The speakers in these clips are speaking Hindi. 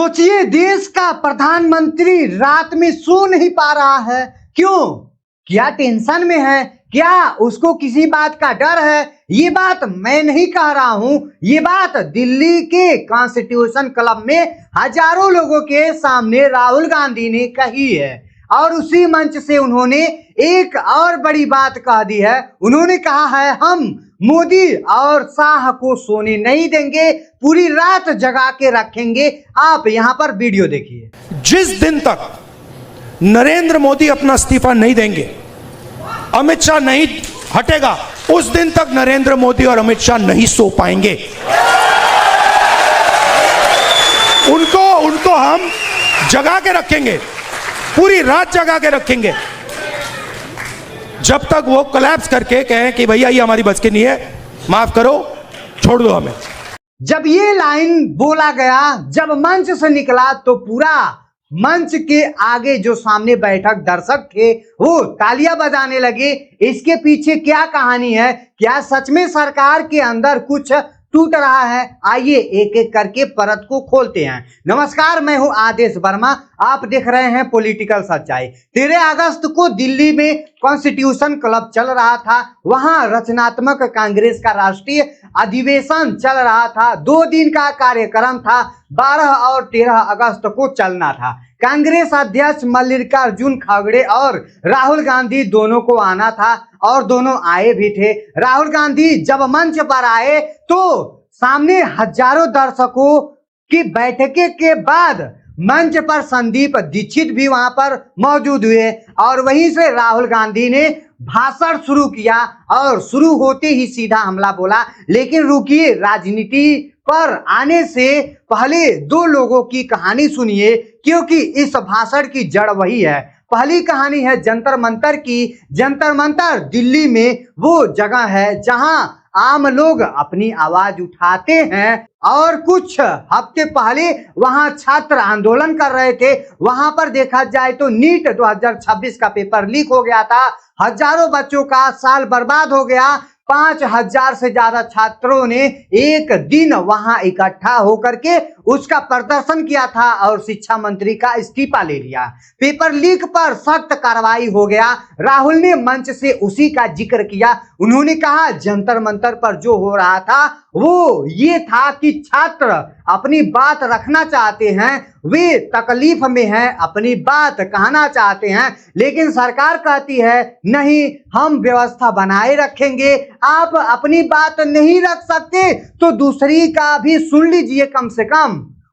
सोचिए, देश का प्रधानमंत्री रात में सो नहीं पा रहा है। क्यों? क्या टेंशन में है? क्या उसको किसी बात का डर है? ये बात मैं नहीं कह रहा हूं, ये बात दिल्ली के कॉन्स्टिट्यूशन क्लब में हजारों लोगों के सामने राहुल गांधी ने कही है। और उसी मंच से उन्होंने एक और बड़ी बात कह दी है। उन्होंने कहा है, हम मोदी और शाह को सोने नहीं देंगे, पूरी रात जगा के रखेंगे। आप यहां पर वीडियो देखिए। जिस दिन तक नरेंद्र मोदी अपना इस्तीफा नहीं देंगे, अमित शाह नहीं हटेगा, उस दिन तक नरेंद्र मोदी और अमित शाह नहीं सो पाएंगे। उनको हम जगा के रखेंगे, पूरी रात जगा के रखेंगे, जब तक वो कोलैप्स करके कहें कि भैया ये हमारी बस की नहीं है, माफ करो, छोड़ दो हमें। जब ये लाइन बोला गया, जब मंच से निकला, तो पूरा मंच के आगे जो सामने बैठक दर्शक थे वो तालियां बजाने लगे। इसके पीछे क्या कहानी है? क्या सच में सरकार के अंदर कुछ टूट रहा है? आइए एक एक करके परत को खोलते हैं। नमस्कार, मैं हूं आदेश वर्मा, आप देख रहे हैं पॉलिटिकल सच्चाई। 13 अगस्त को दिल्ली में कॉन्स्टिट्यूशन क्लब चल रहा था। वहां रचनात्मक कांग्रेस का राष्ट्रीय अधिवेशन चल रहा था। 2 दिन का कार्यक्रम था, 12 और 13 अगस्त को चलना था। कांग्रेस अध्यक्ष मल्लिकार्जुन खड़गे और राहुल गांधी दोनों को आना था और दोनों आए भी थे। राहुल गांधी जब मंच पर आए तो सामने हजारों दर्शकों की बैठक के बाद मंच पर संदीप दीक्षित भी वहां पर मौजूद हुए और वहीं से राहुल गांधी ने भाषण शुरू किया और शुरू होते ही सीधा हमला बोला। लेकिन रुकिए, राजनीति पर आने से पहले 2 लोगों की कहानी सुनिए, क्योंकि इस भाषण की जड़ वही है। पहली कहानी है जंतर मंतर की। जंतर मंतर दिल्ली में वो जगह है जहां आम लोग अपनी आवाज उठाते हैं और कुछ हफ्ते पहले वहां छात्र आंदोलन कर रहे थे। वहां पर देखा जाए तो नीट 2026 का पेपर लीक हो गया था, हजारों बच्चों का साल बर्बाद हो गया। 5000 से ज्यादा छात्रों ने एक दिन वहां इकट्ठा होकर के उसका प्रदर्शन किया था और शिक्षा मंत्री का इस्तीफा ले लिया। पेपर लीक पर सख्त कार्रवाई हो गया। राहुल ने मंच से उसी का जिक्र किया। उन्होंने कहा जंतर मंतर पर जो हो रहा था वो ये था कि छात्र अपनी बात रखना चाहते हैं, वे तकलीफ में हैं, अपनी बात कहना चाहते हैं, लेकिन सरकार कहती है नहीं, हम व्यवस्था बनाए रखेंगे। आप अपनी बात नहीं रख सकते तो दूसरी का भी सुन लीजिए, कम से कम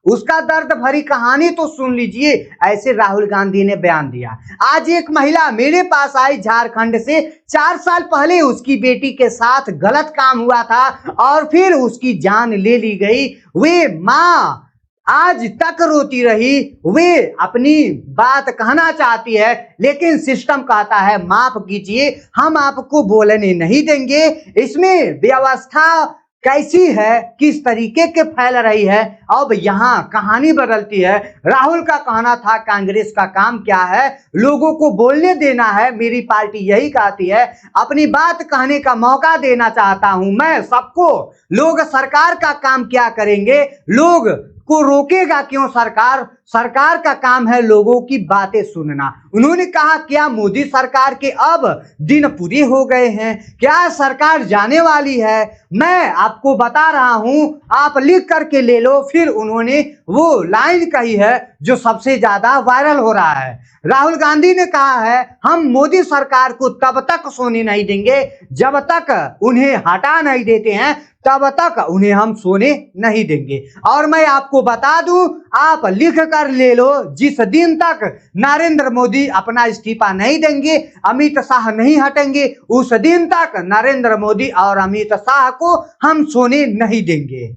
उसका दर्द भरी कहानी तो सुन लीजिए। ऐसे राहुल गांधी ने बयान दिया। आज एक महिला मेरे पास आई झारखंड से। 4 साल पहले उसकी बेटी के साथ गलत काम हुआ था और फिर उसकी जान ले ली गई। वे माँ आज तक रोती रही। वे अपनी बात कहना चाहती है, लेकिन सिस्टम कहता है माफ कीजिए, हम आपको बोलने नहीं देंगे। इसमें व्यवस्था कैसी है, किस तरीके के फैल रही है। अब यहाँ कहानी बदलती है। राहुल का कहना था कांग्रेस का काम क्या है, लोगों को बोलने देना है। मेरी पार्टी यही कहती है, अपनी बात कहने का मौका देना चाहता हूं मैं सबको। लोग सरकार का काम क्या करेंगे, लोग को रोकेगा क्यों सरकार? सरकार का काम है लोगों की बातें सुनना। उन्होंने कहा क्या मोदी सरकार के अब दिन पूरे हो गए हैं? क्या सरकार जाने वाली है? मैं आपको बता रहा हूं, आप लिख करके ले लो। फिर उन्होंने वो लाइन कही है जो सबसे ज्यादा वायरल हो रहा है। राहुल गांधी ने कहा है हम मोदी सरकार को तब तक सोने नहीं देंगे जब तक उन्हें हटा नहीं देते हैं, तब तक उन्हें हम सोने नहीं देंगे। और मैं आपको बता दूं, आप लिख कर ले लो, जिस दिन तक नरेंद्र मोदी अपना इस्तीफा नहीं देंगे, अमित शाह नहीं हटेंगे, उस दिन तक नरेंद्र मोदी और अमित शाह को हम सोने नहीं देंगे।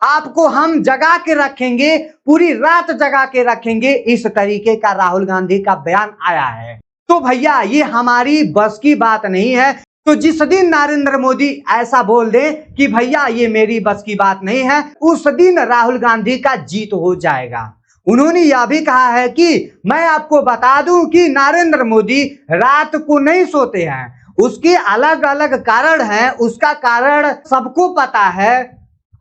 आपको हम जगा के रखेंगे, पूरी रात जगा के रखेंगे। इस तरीके का राहुल गांधी का बयान आया है। तो भैया ये हमारी बस की बात नहीं है। तो जिस दिन नरेंद्र मोदी ऐसा बोल दे कि भैया ये मेरी बस की बात नहीं है, उस दिन राहुल गांधी का जीत हो जाएगा। उन्होंने यह भी कहा है कि मैं आपको बता दूं कि नरेंद्र मोदी रात को नहीं सोते हैं। उसके अलग अलग कारण हैं, उसका कारण सबको पता है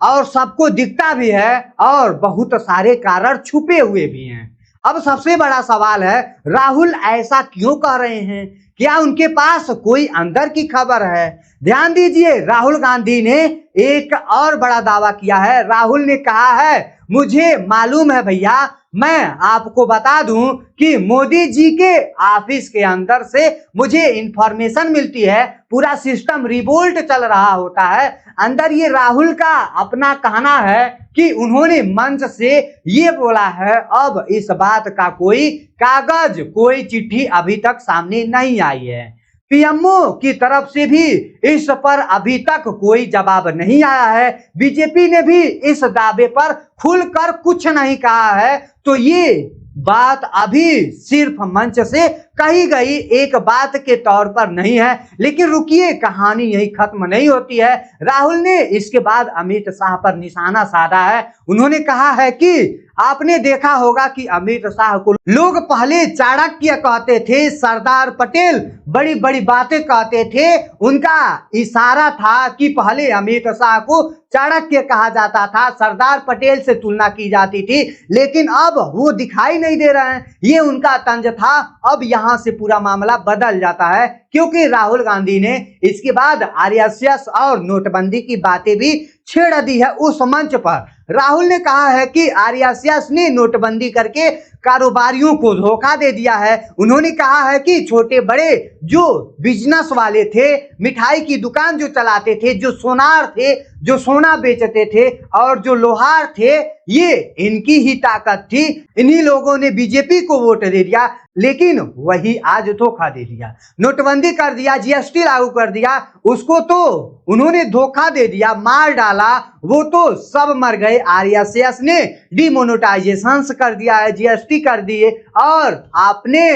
और सबको दिखता भी है और बहुत सारे कारण छुपे हुए भी हैं। अब सबसे बड़ा सवाल है, राहुल ऐसा क्यों कह रहे हैं? क्या उनके पास कोई अंदर की खबर है? ध्यान दीजिए, राहुल गांधी ने एक और बड़ा दावा किया है। राहुल ने कहा है, मुझे मालूम है भैया, मैं आपको बता दूं कि मोदी जी के ऑफिस के अंदर से मुझे इंफॉर्मेशन मिलती है, पूरा सिस्टम रिवोल्ट चल रहा होता है अंदर। ये राहुल का अपना कहना है कि उन्होंने मंच से ये बोला है। अब इस बात का कोई कागज, कोई चिट्ठी अभी तक सामने नहीं आई है। पीएमओ की तरफ से भी इस पर अभी तक कोई जवाब नहीं आया है। बीजेपी ने भी इस दावे पर खुलकर कुछ नहीं कहा है। तो ये बात अभी सिर्फ मंच से कही गई एक बात के तौर पर नहीं है। लेकिन रुकिए, कहानी यही खत्म नहीं होती है। राहुल ने इसके बाद अमित शाह पर निशाना साधा है। उन्होंने कहा है कि आपने देखा होगा कि अमित शाह को लोग पहले चाणक्य कहते थे, सरदार पटेल बड़ी बड़ी बातें कहते थे। उनका इशारा था कि पहले अमित शाह को चाणक्य कहा जाता था, सरदार पटेल से तुलना की जाती थी, लेकिन अब वो दिखाई नहीं दे रहे हैं। ये उनका तंज था। अब यहां से पूरा मामला बदल जाता है, क्योंकि राहुल गांधी ने इसके बाद आरएसएस और नोटबंदी की बातें भी छेड़ दी है उस मंच पर। राहुल ने कहा है कि आरएसएस ने नोटबंदी करके कारोबारियों को धोखा दे दिया है। उन्होंने कहा है कि छोटे बड़े जो बिजनेस वाले थे, मिठाई की दुकान जो चलाते थे, जो सोनार थे, जो सोना बेचते थे और जो लोहार थे, ये इनकी ही ताकत थी। इन्हीं लोगों ने बीजेपी को वोट दे दिया, लेकिन वही आज धोखा दे दिया। नोटबंदी कर दिया, जीएसटी लागू कर दिया, उसको तो उन्होंने धोखा दे दिया, मार डाला, वो तो सब मर गए। आरएसएस ने डिमोनेटाइजेशन कर दिया है, जीएसटी कर दिए और आपने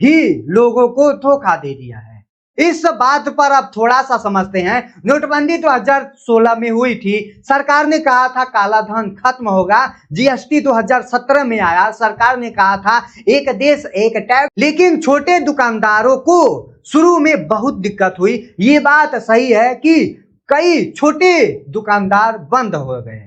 ही लोगों को धोखा दे दिया है। इस बात पर अब थोड़ा सा समझते हैं। नोटबंदी 2016 में हुई थी। सरकार ने कहा था काला धन खत्म होगा। जीएसटी 2017 में आया। सरकार ने कहा था एक देश एक टैक्स, लेकिन छोटे दुकानदारों को शुरू में बहुत दिक्कत हुई। ये बात सही है कि कई छोटे दुकानदार बंद हो गए,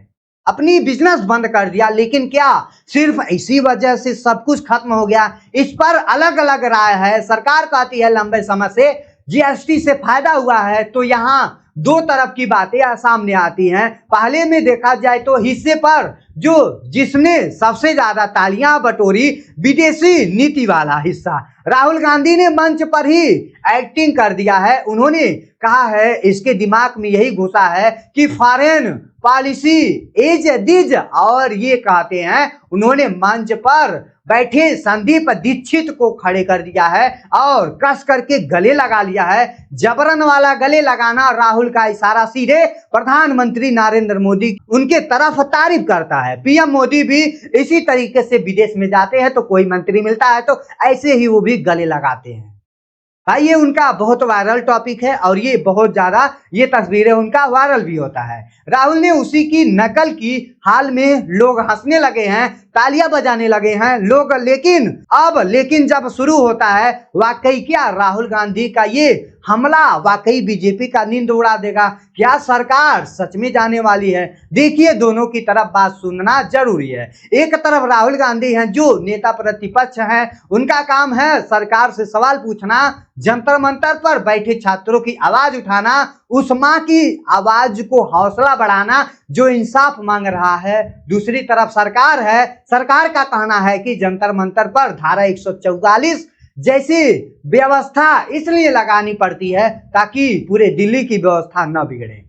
अपनी बिजनेस बंद कर दिया। लेकिन क्या सिर्फ इसी वजह से सब कुछ खत्म हो गया? इस पर अलग अलग राय है। सरकार कहती है लंबे समय से जीएसटी से फायदा हुआ है, तो यहाँ दो तरफ की बातें सामने आती हैं। पहले में देखा जाए तो हिस्से पर जो जिसने सबसे ज्यादा तालियां बटोरी, विदेशी नीति वाला हिस्सा, राहुल गांधी ने मंच पर ही एक्टिंग कर दिया है। उन्होंने कहा है, इसके दिमाग में यही घुसा है कि फॉरेन पॉलिसी इज दिज, और ये कहते हैं उन्होंने मंच पर बैठे संदीप दीक्षित को खड़े कर दिया है और कस करके गले लगा लिया है। जबरन वाला गले लगाना, राहुल का इशारा सीधे प्रधानमंत्री नरेंद्र मोदी उनके तरफ तारीफ करता है। पीएम मोदी भी इसी तरीके से विदेश में जाते हैं तो कोई मंत्री मिलता है तो ऐसे ही वो भी गले लगाते हैं। भाई ये उनका बहुत वायरल टॉपिक है और ये बहुत ज्यादा ये तस्वीरें उनका वायरल भी होता है। राहुल ने उसी की नकल की। हाल में लोग हंसने लगे हैं, तालियां बजाने लगे हैं लोग। लेकिन जब शुरू होता है वाकई क्या राहुल गांधी का ये हमला वाकई बीजेपी का नींद उड़ा देगा? क्या सरकार सच में जाने वाली है? देखिए, दोनों की तरफ बात सुनना जरूरी है। एक तरफ राहुल गांधी हैं जो नेता प्रतिपक्ष हैं, उनका काम है सरकार से सवाल पूछना, जंतर मंतर पर बैठे छात्रों की आवाज उठाना, उस मां की आवाज को हौसला बढ़ाना जो इंसाफ मांग रहा है। दूसरी तरफ सरकार है। सरकार का कहना है कि जंतर मंतर पर धारा 144 जैसी व्यवस्था इसलिए लगानी पड़ती है ताकि पूरे दिल्ली की व्यवस्था न बिगड़े।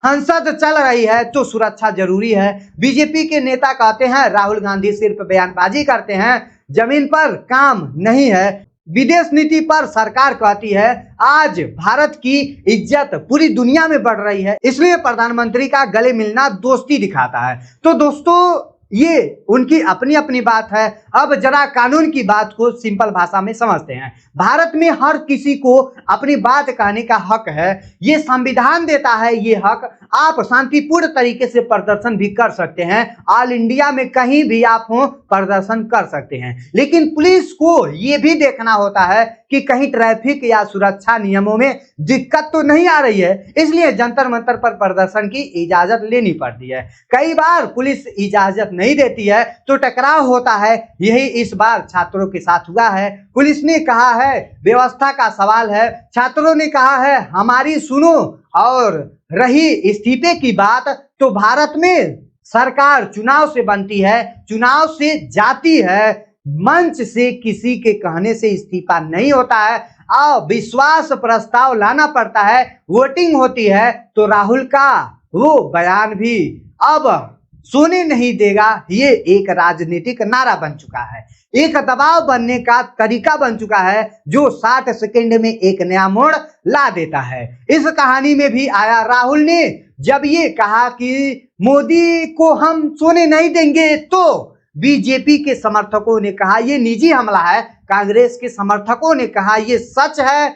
संसद चल रही है तो सुरक्षा जरूरी है। बीजेपी के नेता कहते हैं राहुल गांधी सिर्फ बयानबाजी करते हैं, जमीन पर काम नहीं है। विदेश नीति पर सरकार कहती है आज भारत की इज्जत पूरी दुनिया में बढ़ रही है, इसलिए प्रधानमंत्री का गले मिलना दोस्ती दिखाता है। तो दोस्तों, ये उनकी अपनी अपनी बात है। अब जरा कानून की बात को सिंपल भाषा में समझते हैं। भारत में हर किसी को अपनी बात कहने का हक है, ये संविधान देता है ये हक। आप शांतिपूर्ण तरीके से प्रदर्शन भी कर सकते हैं। ऑल इंडिया में कहीं भी आप हो प्रदर्शन कर सकते हैं, लेकिन पुलिस को यह भी देखना होता है कि कहीं ट्रैफिक या सुरक्षा नियमों में दिक्कत तो नहीं आ रही है, इसलिए जंतर मंतर पर प्रदर्शन की इजाजत लेनी पड़ती है। कई बार पुलिस इजाजत नहीं देती है तो टकराव होता है, यही इस बार छात्रों के साथ हुआ है। पुलिस ने कहा है व्यवस्था का सवाल है, छात्रों ने कहा है हमारी सुनो, और रही इस्तीफे की बात तो भारत में सरकार चुनाव से बनती है, चुनाव से जाती है, मंच से किसी के कहने से इस्तीफा नहीं होता है। अविश्वास प्रस्ताव लाना पड़ता है, वोटिंग होती है, तो राहुल का वो बयान भी अब सोने नहीं देगा, ये एक राजनीतिक नारा बन चुका है, एक दबाव बनने का तरीका बन चुका है जो 60 सेकंड में एक नया मोड़ ला देता है। इस कहानी में भी आया राहुल ने जब ये कहा कि मोदी को हम सोने नहीं देंगे, तो बीजेपी के समर्थकों ने कहा ये निजी हमला है, कांग्रेस के समर्थकों ने कहा ये सच है,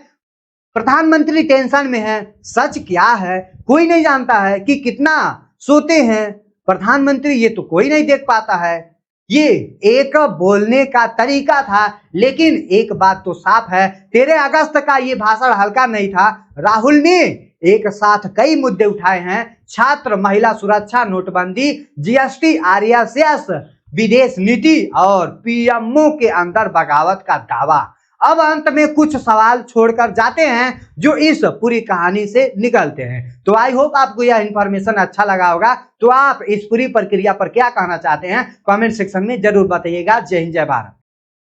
प्रधानमंत्री टेंशन में है। सच क्या है कोई नहीं जानता है कि कितना सोते हैं प्रधानमंत्री, ये तो कोई नहीं देख पाता है। ये एक बोलने का तरीका था, लेकिन एक बात तो साफ है, 13 अगस्त का ये भाषण हल्का नहीं था। राहुल ने एक साथ कई मुद्दे उठाए हैं, छात्र, महिला सुरक्षा, नोटबंदी, जीएसटी, आरएसएस, विदेश नीति और पीएमओ के अंदर बगावत का दावा। अब अंत में कुछ सवाल छोड़कर जाते हैं जो इस पूरी कहानी से निकलते हैं। तो आई होप आपको यह इंफॉर्मेशन अच्छा लगा होगा। तो आप इस पूरी प्रक्रिया पर क्या कहना चाहते हैं कमेंट सेक्शन में जरूर बताइएगा। जय हिंद, जय भारत।